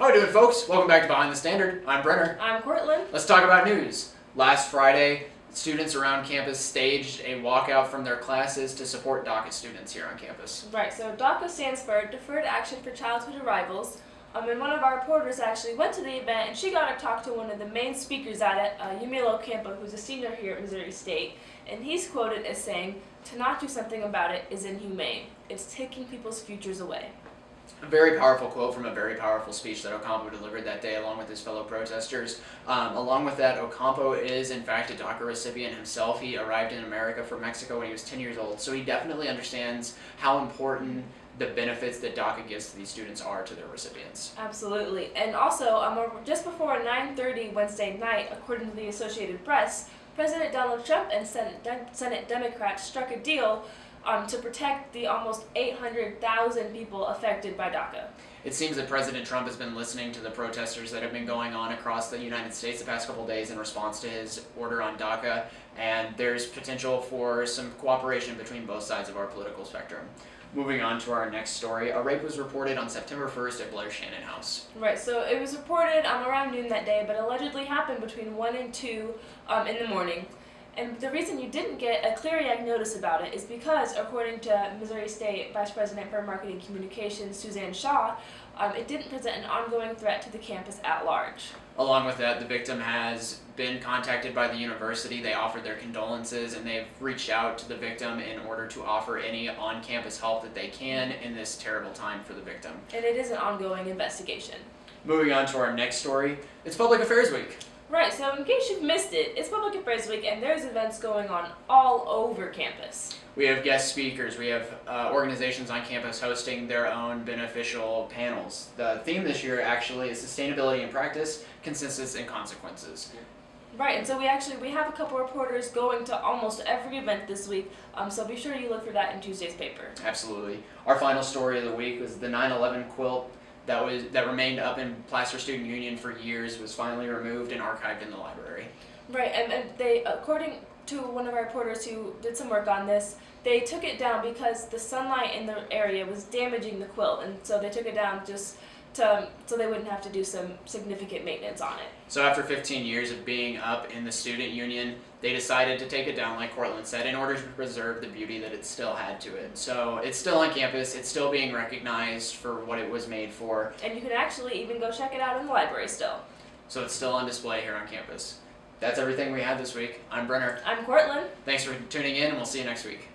How are we doing, folks? Welcome back to Behind the Standard. I'm Brenner. I'm Cortlynn. Let's talk about news. Last Friday, students around campus staged a walkout from their classes to support DACA students here on campus. Right, so DACA stands for Deferred Action for Childhood Arrivals. And one of our reporters actually went to the event, and she got to talk to one of the main speakers at it, Yamil Ocampo, who's a senior here at Missouri State. And he's quoted as saying, "To not do something about it is inhumane. It's taking people's futures away." A very powerful quote from a very powerful speech that Ocampo delivered that day along with his fellow protesters. Along with that, Ocampo is in fact a DACA recipient himself. He arrived in America from Mexico when he was 10 years old, so he definitely understands how important the benefits that DACA gives to these students are to their recipients. Absolutely. And also, just before 9:30 Wednesday night, according to the Associated Press, President Donald Trump and Senate Democrats struck a deal to protect the almost 800,000 people affected by DACA. It seems that President Trump has been listening to the protesters that have been going on across the United States the past couple of days in response to his order on DACA, and there's potential for some cooperation between both sides of our political spectrum. Moving on to our next story, a rape was reported on September 1st at Blair Shannon House. Right, so it was reported around noon that day, but allegedly happened between 1 and 2 in the morning. And the reason you didn't get a Clear notice about it is because, according to Missouri State Vice President for Marketing Communications, Suzanne Shaw, it didn't present an ongoing threat to the campus at large. Along with that, the victim has been contacted by the university. They offered their condolences, and they've reached out to the victim in order to offer any on-campus help that they can in this terrible time for the victim. And it is an ongoing investigation. Moving on to our next story, it's Public Affairs Week. Right, so in case you've missed it, it's Public Affairs Week and there's events going on all over campus. We have guest speakers, we have organizations on campus hosting their own beneficial panels. The theme this year actually is Sustainability in Practice, Consensus and Consequences. Right, and so we have a couple reporters going to almost every event this week, so be sure you look for that in Tuesday's paper. Absolutely. Our final story of the week was the 9/11 quilt that remained up in Placer Student Union for years, was finally removed and archived in the library. Right, and they, according to one of our reporters who did some work on this, they took it down because the sunlight in the area was damaging the quilt, and so they took it down just so they wouldn't have to do some significant maintenance on it. So after 15 years of being up in the student union, they decided to take it down, like Cortland said, in order to preserve the beauty that it still had to it. So it's still on campus, it's still being recognized for what it was made for. And you can actually even go check it out in the library still. So it's still on display here on campus. That's everything we had this week. I'm Brenner. I'm Cortlynn. Thanks for tuning in, and we'll see you next week.